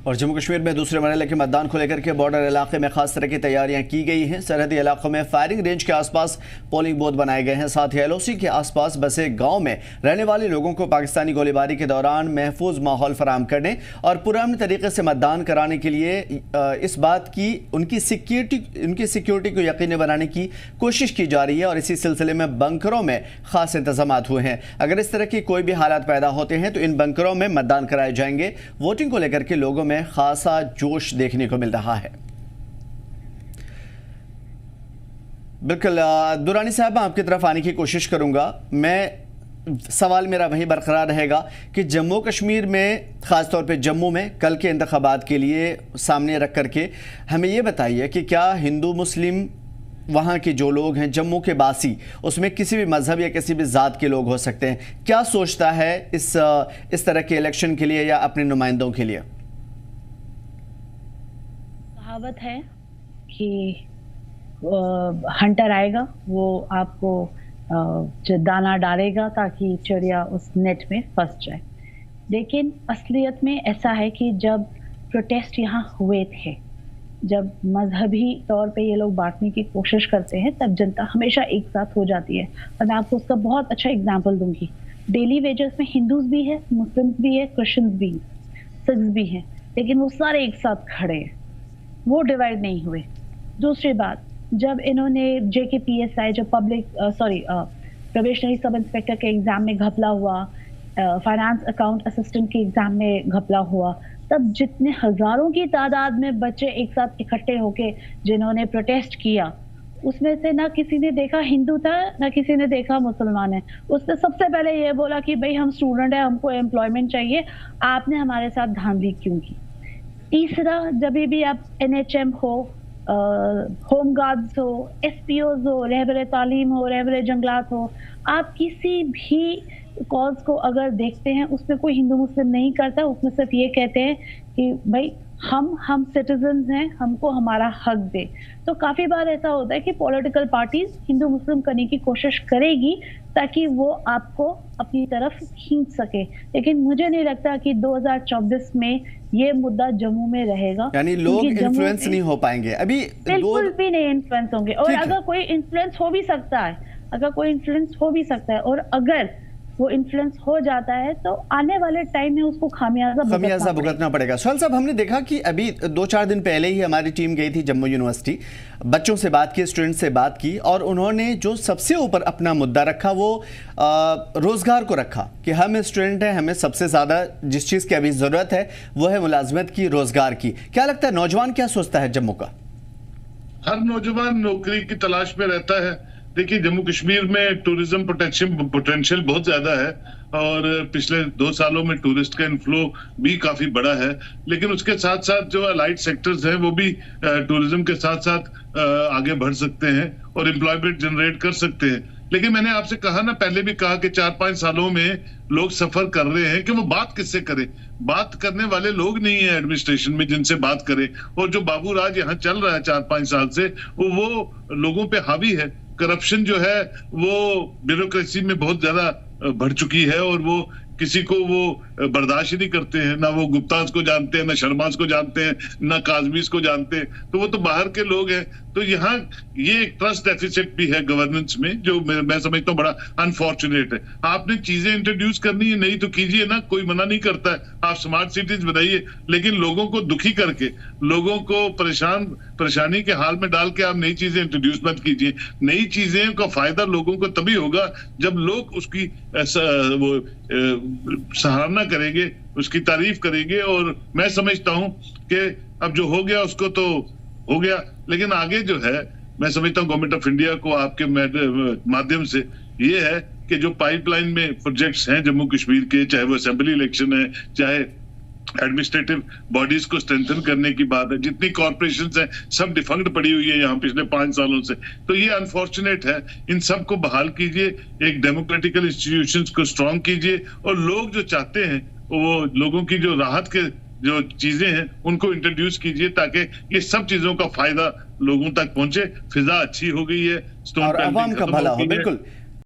और जम्मू कश्मीर में दूसरे मरहले के मतदान को लेकर के बॉर्डर इलाके में खास तरह की तैयारियां की गई हैं। सरहदी इलाकों में फायरिंग रेंज के आसपास पोलिंग बूथ बनाए गए हैं। साथ ही एलओसी के आसपास बसे गांव में रहने वाले लोगों को पाकिस्तानी गोलीबारी के दौरान महफूज माहौल फराहम करने और पुरअमन तरीके से मतदान कराने के लिए इस बात की उनकी सिक्योरिटी को यकीनी बनाने की कोशिश की जा रही है। और इसी सिलसिले में बंकरों में खास इंतजाम हुए हैं। अगर इस तरह की कोई भी हालात पैदा होते हैं तो इन बंकरों में मतदान कराए जाएंगे। वोटिंग को लेकर के लोगों में खासा जोश देखने को मिल रहा है। बिल्कुल दुरानी साहब, आपकी तरफ आने की कोशिश करूंगा। सवाल मेरा वही बरकरार रहेगा कि जम्मू कश्मीर में, ख़ासतौर पे जम्मू में कल के इंतखाबात के लिए सामने रख करके हमें ये बताइए कि क्या हिंदू मुस्लिम वहाँ के जो लोग हैं, जम्मू के बासी, उसमें किसी भी मजहब या किसी भी ज़ात के लोग हो सकते हैं, क्या सोचता है इस तरह के इलेक्शन के लिए या अपने नुमाइंदों के लिए? कहावत है कि हंटर आएगा, वो आपको दाना डालेगा ताकि चिड़िया उस नेट में फंस जाए। लेकिन असलियत में ऐसा है कि जब प्रोटेस्ट यहाँ हुए थे, जब मजहबी तौर पे ये लोग बांटने की कोशिश करते हैं, तब जनता हमेशा एक साथ हो जाती है। और मैं आपको उसका बहुत अच्छा एग्जांपल दूंगी। डेली वेजेस में हिंदूज भी है, मुस्लिम्स भी है, क्रिश्चियंस भी, सिख्स भी हैं, लेकिन वो सारे एक साथ खड़े हैं, वो डिवाइड नहीं हुए। दूसरी बात, जब इन्होंने JKPSI, जो प्रोबेशनरी सब इंस्पेक्टर के एग्जाम में घपला हुआ, फाइनेंस अकाउंट असिस्टेंट के एग्जाम में घपला हुआ, तब जितने हजारों की तादाद में बच्चे एक साथ इकट्ठे होके जिन्होंने प्रोटेस्ट किया, उसमें से ना किसी ने देखा हिंदू था, ना किसी ने देखा मुसलमान है। उसने सबसे पहले ये बोला कि भाई हम स्टूडेंट है, हमको एम्प्लॉयमेंट चाहिए, आपने हमारे साथ धांधली क्यों की। तीसरा, जब भी आप NHM हो, होम गार्ड्स हो, SPOs हो, रहबर तालीम हो, रहबर जंगलात हो, आप किसी भी कॉज को अगर देखते हैं उसमें कोई हिंदू मुस्लिम नहीं करता। उसमें सिर्फ ये कहते हैं कि भाई हम सिटीजन्स हैं, हमको हमारा हक दे। तो काफी बार ऐसा होता है कि पॉलिटिकल पार्टीज हिंदू मुस्लिम करने की कोशिश करेगी ताकि वो आपको अपनी तरफ खींच सके। लेकिन मुझे नहीं लगता कि 2024 में ये मुद्दा जम्मू में रहेगा, यानी लोग इन्फ्लुएंस नहीं हो पाएंगे अभी, बिल्कुल भी नहीं इन्फ्लुएंस होंगे। और अगर कोई इन्फ्लुएंस हो भी सकता है, और अगर वो इन्फ्लुएंस हो जाता है तो आने वाले टाइम में उसको खामियाजा भुगतना पड़ेगा। सोहेल साहब, हमने देखा कि अभी 2-4 दिन पहले ही हमारी टीम गई थी जम्मू यूनिवर्सिटी, बच्चों से बात की, स्टूडेंट से बात की, और उन्होंने जो सबसे ऊपर अपना मुद्दा रखा वो रोजगार को रखा कि हम स्टूडेंट हैं, हमें सबसे ज़्यादा जिस चीज़ की अभी ज़रूरत है वो है मुलाजमत की, रोजगार की। क्या लगता है नौजवान क्या सोचता है जम्मू का? हर नौजवान नौकरी की तलाश में रहता है। देखिए, जम्मू कश्मीर में टूरिज्म पोटेंशियल बहुत ज्यादा है और पिछले 2 सालों में टूरिस्ट का इनफ्लो भी काफी बड़ा है। लेकिन उसके साथ साथ जो अलाइड सेक्टर्स हैं वो भी टूरिज्म के साथ साथ आगे बढ़ सकते हैं और एम्प्लॉयमेंट जनरेट कर सकते हैं। लेकिन मैंने आपसे कहा ना, पहले भी कहा कि 4-5 सालों में लोग सफर कर रहे हैं कि वो बात किससे करें। बात करने वाले लोग नहीं है एडमिनिस्ट्रेशन में जिनसे बात करें। और जो बाबू राज यहाँ चल रहा है 4-5 साल से, वो लोगों पे हावी है। करप्शन जो है वो ब्यूरोक्रेसी में बहुत ज्यादा बढ़ चुकी है और वो किसी को वो बर्दाश्त ही नहीं करते हैं। ना वो गुप्ताज को जानते हैं, ना शर्माज को जानते हैं, ना काजमीज को जानते हैं, तो वो तो बाहर के लोग हैं। तो यहाँ ये एक ट्रस्ट डेफिसिट भी है गवर्नेंस में, जो मैं समझता हूँ बड़ा अनफॉर्चुनेट है। आपने चीजें इंट्रोड्यूस करनी है, नहीं तो कीजिए ना, कोई मना नहीं करता है। आप स्मार्ट सिटीज बनाइए, लेकिन लोगों को दुखी करके, लोगों को परेशानी के हाल में डाल के आप नई चीजें इंट्रोड्यूस मत कीजिए। नई चीजें का फायदा लोगों को तभी होगा जब लोग उसकी सराहना करेंगे, उसकी तारीफ करेंगे। और मैं समझता हूं कि अब जो हो गया उसको तो हो गया, लेकिन आगे जो है मैं समझता हूं गवर्नमेंट ऑफ इंडिया को आपके माध्यम से ये है कि जो पाइपलाइन में प्रोजेक्ट्स हैं जम्मू कश्मीर के, चाहे वो असेंबली इलेक्शन है, चाहे एडमिनिस्ट्रेटिव बॉडीज को स्ट्रेंथन करने की बात है, जितनी कॉर्पोरेशंस हैं सब डिफंक्ट पड़ी हुई है यहाँ पिछले 5 सालों से, तो ये अनफॉर्चुनेट है। इन सब को बहाल कीजिए, एक डेमोक्रेटिकल इंस्टीट्यूशंस को स्ट्रॉन्ग कीजिए और लोग जो चाहते हैं वो लोगों की जो राहत के जो चीजें हैं उनको इंट्रोड्यूस कीजिए ताकि ये सब चीजों का फायदा लोगों तक पहुंचे। फिजा अच्छी हो गई है और अवाम का भला हो। बिल्कुल